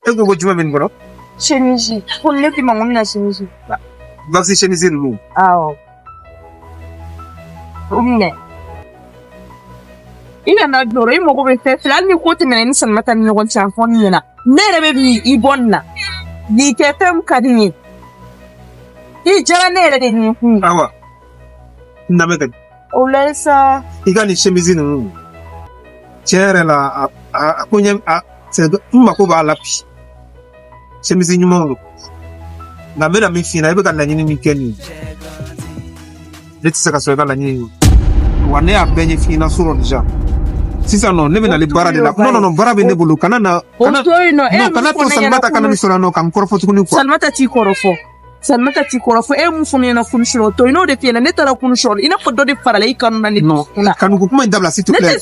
E ko juma min boro? Chemise. Kulle ki mangum na chemise. Vaxi chemise lu. Awo. Umne. Ina na doro i mogo be fe flan ni ko tene ni Salmata ni gon chan fon ni na. Ne rebe bi i bonna. Ni ke fem kadini. I jara ne re ni. Awa. Ndame ka. Olesa. Iga ni chemise nu. Chere la a kunya a c'est mako ba lapi. Chemise nyumo. Na mena mi fina ibe kan na nyini mi keni. Leti saka so ga la nyini. Wane a benye fina suro deja. Sisa no nebe na le bara de la. Non bara be ne bulu kana na kana. No kana to Salmata kana ni sura no kan korofo tukuni ko. Salmata ti korofo. Salmata ti korofo e mu funu na kun shiro to ino de fiena ne tara kun shiro ina ko do de farale i kan na ni. Non kan ko kuma ndabla s'il te plaît.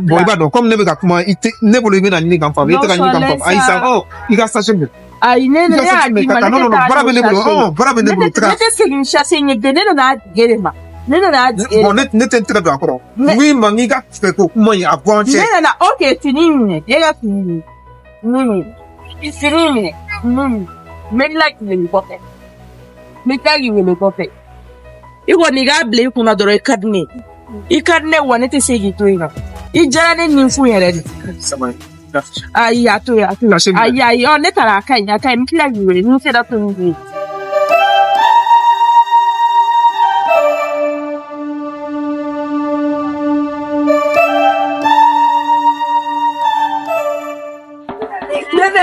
Boy ba do comme nebe ka kuma ite ne bulu be na ni kan fa. Ite kan ni kan fa. Aisa oh iga station. Ai ne ya di ma. Non bara be ne bulu. Oh bara be ne bulu. Ne te segin chasse ni de ne na gere ma. Bon, ne t'intéresses pas encore. Oui, maniga, c'est pour moi, à bon check. Ok, fini, déjà fini. C'est fini. Mais là, il est pas fait. Mais là, il est pas fait. Il va n'y avoir qu'on a donné carnet. Il carnet ou on était ségué tout. Il jara ne n'info yere. Ça va. Aïe, ato. Aïe, on est à la caille, à caille, il a eu, nous fait la tonne.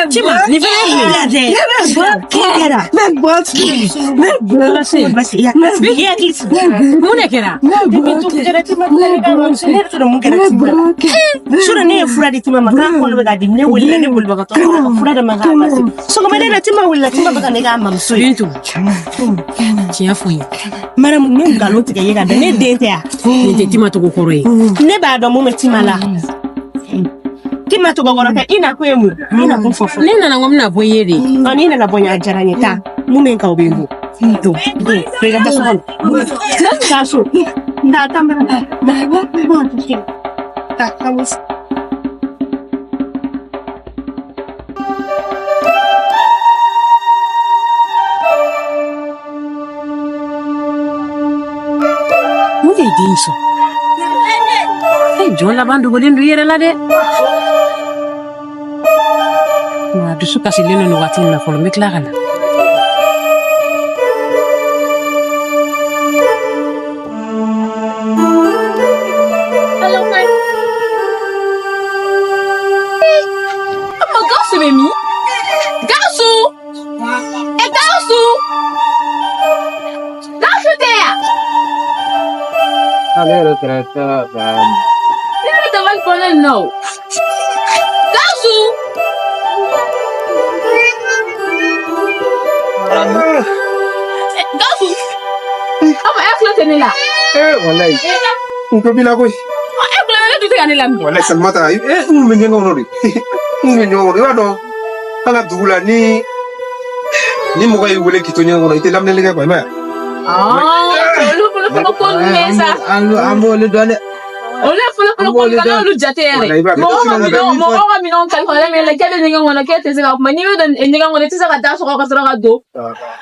Chima, ni vele kera. Me kera. Bitu kera tima kera. Sura mun kera tima. Sura ne fura di tima maka ko be gadi ne wala ne wala baka to fura da maka masi. So ko me tima wala tima baka ne ga mam so. Bitu. Tia fuyi. Mara mun ne galo tika yega ne dente ya. Ne tima to ko koroyi. Ne ba do mo tima la. Tima to gogoro ka ina kwemu ina kumfofo nina na ngomna boyeri nina na bonya jaranye ta mumenka obembo do rega ta so ta so nda tambara na ba ta kamus mudi dinso jola bandu golindu yere la de na dusu kasi leno no wati na folo me klara na hello kai amma gasu be mi gasu te ya Allora trata te vai con el no gasu gasu ama akla tenela wallahi ko bila ko akla mele tu tenela wallahi Salmata me ngengo no ri me ngengo ri wado ala dugula ni mo kay wele kitonya ngono ite lamne lega ko ma lu ko mesa ambo le dole ole fulu ko kana lu jatere mo mi non kan ko le mele kede ninga ngona kete sega ma ni wedo ninga ngona tisa ka daso ka sura ka do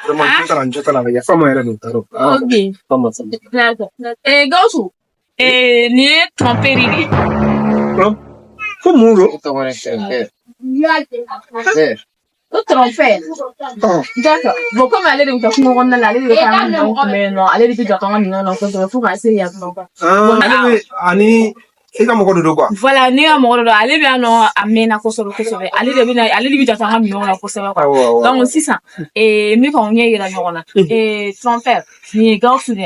vraiment je la ya fama era no taro okay fama gausu ni tromperi ko muro tu tromper d'accord bon comme aller de ta fuma on aller de ta mais non aller de ta ton non ko faut passer ya ani ega mo ko do quoi voilà ni a mo do aller bien non amena ko so aller de bien aller de ta ton non ko so donc 600 et mi ko nye ira non tromper ni gausu ni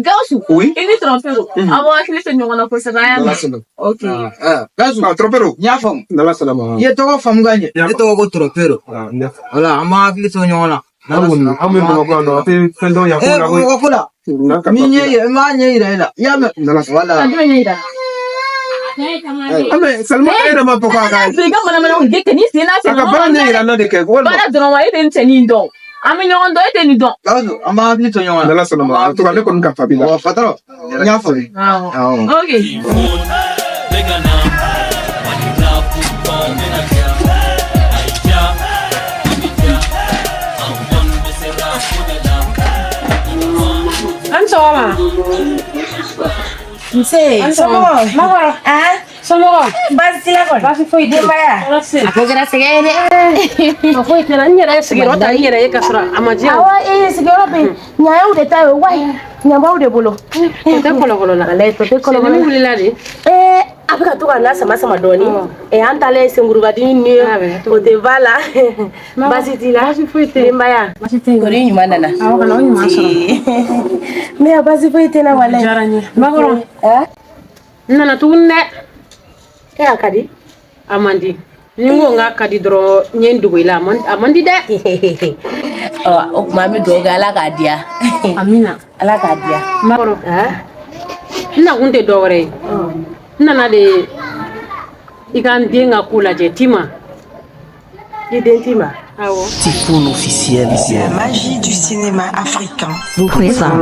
gausu oui ini trompero abo akili se nyona ko se ya okay gausu trompero nyafam ndala salama ye to fam ganye ye to ko trompero wala ama akili se nyona amun mo ko no te fendo ya ko kula minye ye ma nye ira ya me wala nye ira ame Salma era ma poka ga diga mana de ke ni sina se ka bara nye ira no de ke wala bara dron wa ite nteni ndo ami nyon do ite ni don gazo ama akili se nyona ndala salama to ka le kon ka fabila wa fataro nyafo okay Sogoma. Nse, Sogoma. Makoro. Ah? Sogoma. Basi la kon. Basi foi de Maya. Ako gara segene. Ko foi tena nyera segero ta nyera ye kasra amaje. Awa sigero be. Nya u de tayo wai. Nya ba u de bolo. Te kolo la. Ale to te kolo. Ni wulila de. Afika to kana sama doni. Antale senguruga di ni. O te vala. Basi tila. Basi foi te. Maya. Basi te. Kori nyuma nana. Awa kana nyuma soro. Me basi foi te na wala. Jarani. Makoro. Nana tunne. Akadi. Amandi. Ningo nga kadi dro nyendugo ila amandi de. O mami doga ala ka dia. Amina. Ala ka dia. Makoro. Ina kunte dore. Nana de ikan denga kula je tima. Identima. Awo. Typhoon officiel. La magie du cinéma africain. Vous présente.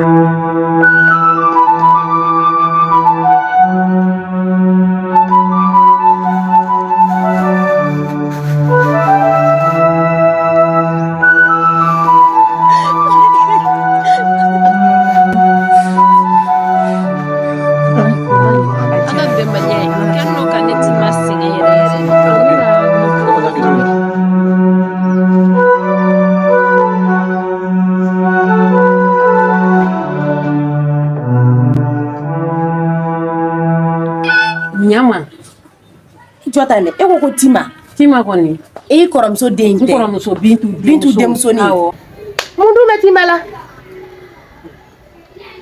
Nyama. Jota ne eko ko tima koni. E koramso den te. Koramso bintu demso ni. Awo. Mundu me timala.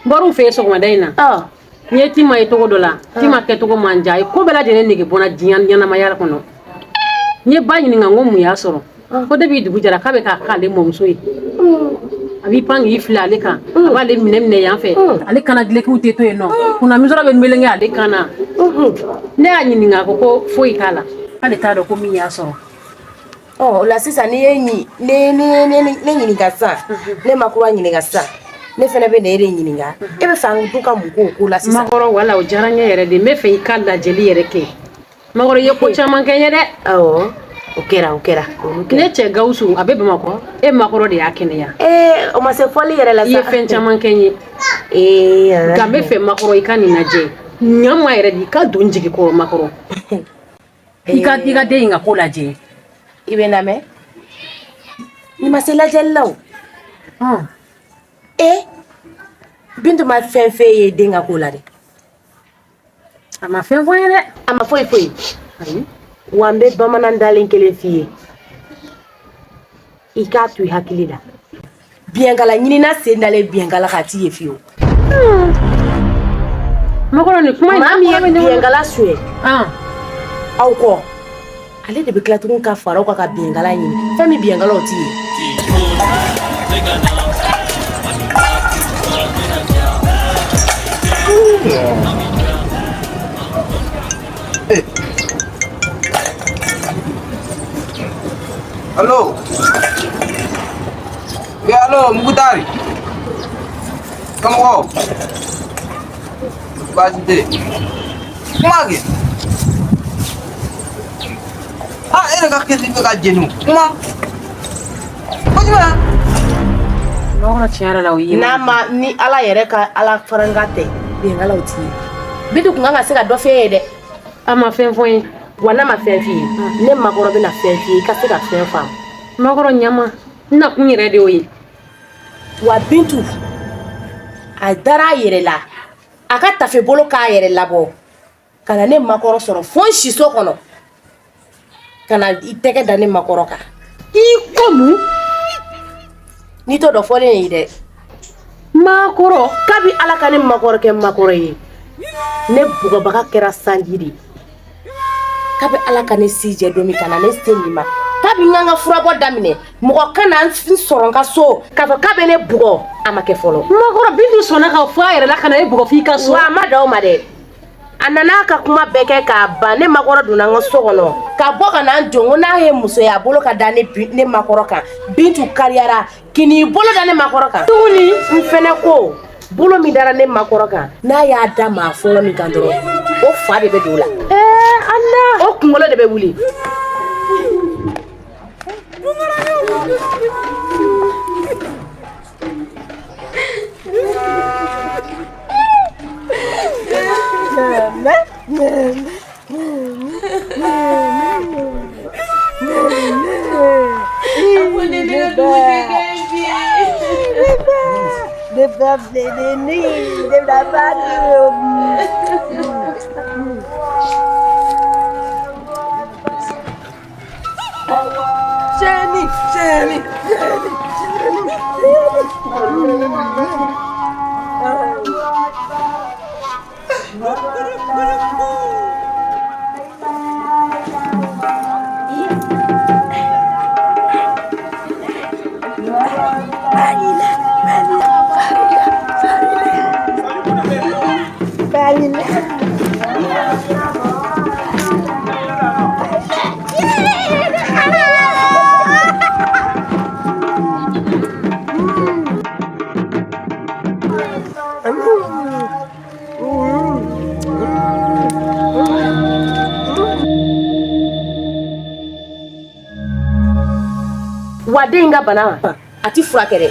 Baru fe so ma daina. Nye tima e togo dola. Tima ke togo manja. Ko bela jene nege bona diyan yana ma yara kono. Nye ba nyini nga ngomu ya soro. Ko debi dugu jara kabe ka kale momso yi. Abi pangi ifla ale kan. Aba le mine yan fe. Ale kana dile ku teto e no. Kuna misora be melenge ale kana. Ne a nyini nga ko foi kala. Ale ta do ko mi ya soro. La sisa ni yenyi ne nyini gasa. Ne makura nyini gasa. Ne fene be ne re nyini nga. E be fa nduka muko ko la sisa. Magoro wala o jaranya yere de me fe ikala jeli yere ke. Magoro ye ko chama kenye de. Okera. Ne che gausu abebe mako. E makoro de yakene ya. O ma se foli yere la sa. Ye fen chama kenye. Ga me fe makoro ikani naje. Nyama yere di ka donjigi ko makoro. Ika de inga ko laje. Ibe na me. Ni ma se la jello. Bintu ma fen fe ye denga ko la de. Ama fen voyere. Ama foi. Wambe bamanan dalen kele fiye. Ika tu hakili la. Biengala nyini na sendale biengala kati ye fiyo. Makoro ni kuma mami biengala suye. Au ko. Ale de be klatun ka fara ko ka biengala nyini. Fami biengala oti. Halo. Ya halo, Mugutari. Kamu kau? Basi deh. Kumagi. Ini kakek itu kajian. Kuma. Bagaimana? Makoro tiara la uyi. Nama ni ala yere ka ala farangate. Biengala oti. Bidu kunga se ka do fe de. Ama fen voye. Wana ma fen fi. Ne makoro be na fen fi ka se ka fen fam. Makoro nyama. Na kunyere de oyi. Wa bintu a dara yere la aka tafe bolo ka yere labo kana ne makoro soro fon shiso kono kana iteke da ne makoro ka komu ni to do fole ni de makoro kabi ala ka ne makoro ke makoro yi ne bugo baka kera sanjiri kabi ala ka ne sije domi kana ne senima kabi nganga furabo damine moko kana nsoro nka so kafa kabe ne bugo amake folo makoro bindu sona ka fa yere la kana e bugo fi ka so wa madaw made anana ka kuma beke ka ba ne makoro duna ngo so kono ka bo kana njongo na he muso ya bolo ka dane ne makoro kan bintu kariyara kini bolo dane makoro kan tuni mfene ko bolo mi dara ne makoro kan na ya dama folo mi gandoro o fa de be dola anna o kungolo de be wuli Wadenga bana ati furakɛ dɛ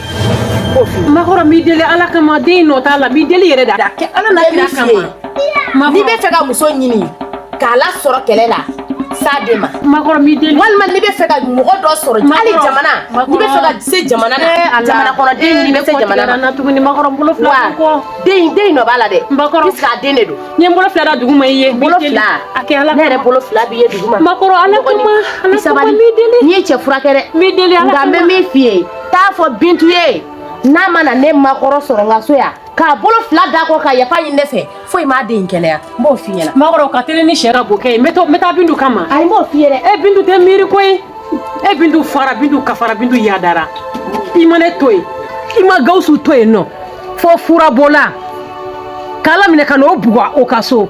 Makɔrɔ mi deli ala kama den nɔ t'a la mi deli yɛrɛ da kɛ ala na kira kama n'i bɛ fɛ ka muso ɲini k'a la sɔrɔ kɛlɛ la s'a den ma Makɔrɔ mi deli walima n'i bɛ fɛ ka mɔgɔ dɔ sɔrɔ hali jamana n'i bɛ fɛ ka se jamana na jamana kɔnɔ den ɲini bɛ se jamana na tuguni Makɔrɔ bolo fila kɔ den nɔ b'a la dɛ Makɔrɔ puisque a den de don n ye bolo fila da dugu ma i ye bolo fila a kɛ ala ne yɛrɛ bolo fila b'i ye dugu ma Makɔrɔ ala kama mi deli n'i ye cɛ furakɛ dɛ mi deli ala nka n bɛ min f'i ye t'a fɔ Bintu ye n'a ma na ne Makɔrɔ sɔrɔ n ka so yan k'a bolo fila d'a kɔ ka yafa ɲini ne fɛ foyi m'a den kɛnɛya n b'o f'i ɲɛna Makɔrɔ ka teli ni sɛ ka bo kɛ ye n bɛ taa Bintu kama ayi n b'o f'i ye dɛ e Bintu tɛ miiri koyi e Bintu fara Bintu kafara Bintu yadara i ma ne to yen i ma Gawusu to yen nɔ fo furabɔla k'ala minɛ ka n'o bugɔ o ka so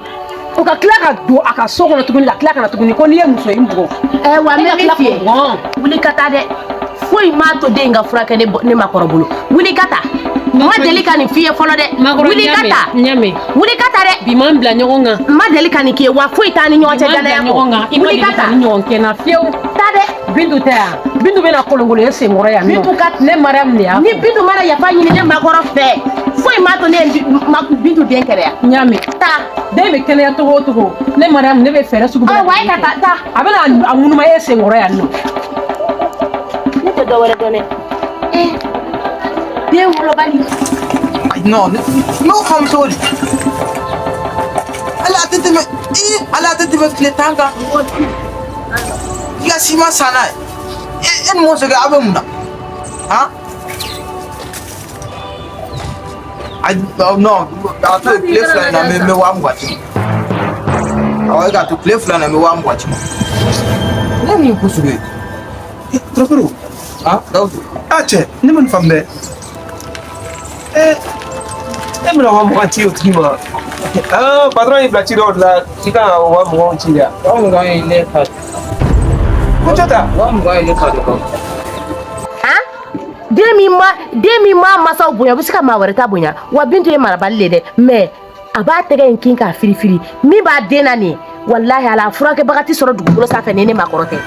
o ka tila ka don a ka so kɔnɔ tuguni ka tila ka na tuguni ko n'i ye muso in bugɔ wa n bɛ min f'i ye wuli ka taa dɛ foyi m'a to den ka furakɛ ne Makɔrɔ bolo wuli ka taa n ma deli ka nin f'i ye fɔlɔ dɛ wuli ka taa wuli ka taa dɛ bi m'an bila ɲɔgɔn kan n ma deli ka nin k'i ye wa foyi t'an ni ɲɔgɔn cɛ danaya kɔ wuli ka taa ni ɲɔgɔn kɛ na fiyewu taa dɛ Bintu tɛ yan Bintu bɛna kolonkolon ye senkɔrɔ yan nɔ ne Mariam de y'a fɔ ni Bintu mana yafa ɲini ne Makɔrɔ fɛ foyi m'a to ne ye Bintu den kɛnɛya n y'a mɛn taa den bɛ kɛnɛya cogo o cogo ne Mariam ne bɛ fɛɛrɛ sugu bɛɛ wa e ka taa a bɛna a ŋunuma e senkɔrɔ yan nɔ ne tɛ dɔwɛrɛ dɔn dɛ den wolobali non xam sori ala tɛ tɛmɛ tile 10 kan i ka siman san n'a ye e ni mɔgɔ sɛgɛn a bɛ mun na non a to tile 2 in na n bɛ 20,000 ci awɔ e k'a to tile 2 in na n bɛ 20,000 ci ne min ko sugu ye Trofero. Gawusu Cɛ ne ma nin faamu dɛ e bɛna 20,000 ci o tigi ma patron y'i bila ci dɔw la i kan ka 20,000 ci yan 20,000 ye ne ta ko cɛ ta 20,000 ye ne ta de kɔ den min ma masaw bonya o bɛ se ka maa wɛrɛ ta bonya wa Bintu ye marabali le dɛ mais a b'a tɛgɛ in kin k'a firifiri min b'a den na nin wallahi ala furakɛbaga tɛ sɔrɔ dugukolo sanfɛ ni ne Makɔrɔ tɛ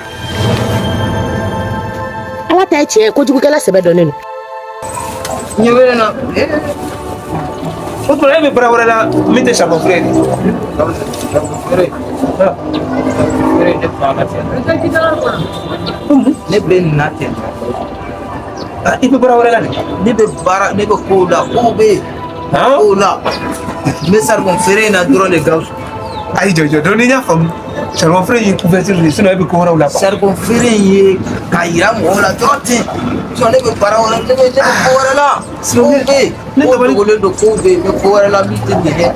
ala ta ye tiɲɛ ye kojugukɛla sɛbɛ dɔnnen don ɲɛ bɛ na o tuma e bɛ bara wɛrɛ la min tɛ charbon frais de ne bɛ nin na ten i bɛ bara wɛrɛ la de ne bɛ baara ne bɛ kow la kow bɛ yen kow la n bɛ saribɔn feere in na dɔrɔn de Gawusu ayi jɔ dɔn ni n y'a faamu charbon frais ye couverture de sinon e bɛ ko wɛrɛw la saribɔn feere in ye k'a yira mɔgɔw la dɔrɔn ten sinon ne bɛ baara wɛrɛ ne bɛ ko wɛrɛ la kow bɛ yen kow dogolen don kow bɛ yen n bɛ ko wɛrɛ la min tɛ nin dɛ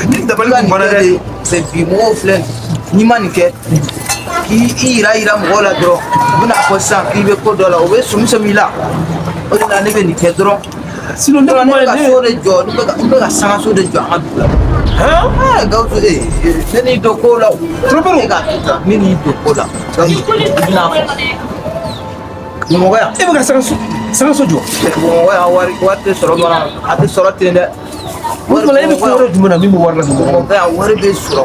ni dabali kun banna dɛ c'est bi mɔgɔw filɛ n'i ma nin kɛ k'i yira mɔgɔw la dɔrɔn u bɛna fɔ sisan k'i bɛ ko dɔ la u bɛ sɔmi i la o de la ne bɛ nin kɛ dɔrɔn sinon ne bɛ ka so de jɔ ne bɛ ka sangaso de jɔ an ka dugu la Gawusu ne n'i don ko la Trofero ne k'a to tan ne n'i don ko la Gawusu i bɛna fɔ ɲɛmɔgɔya e bɛ ka sangaso jɔ ɲɛmɔgɔya wari tɛ sɔrɔ dɔrɔn a tɛ sɔrɔ ten dɛ o tuma e bɛ ko wɛrɛ jumɛn na min bɛ wari la ɲɛmɔgɔya wari bɛ sɔrɔ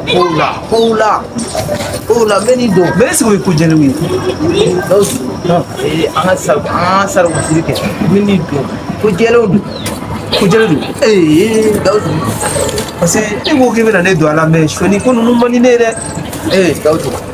kow la n bɛ n'i don mais est ce que o ye ko jɛlenw ye Gawusu an ka saribɔnsiri kɛ n bɛ n'i don ko jɛlenw don ko jɛlen don Gawusu parce que e ko k'i bɛna ne don a la mais soni ko ninnu man di ne ye dɛ Gawusu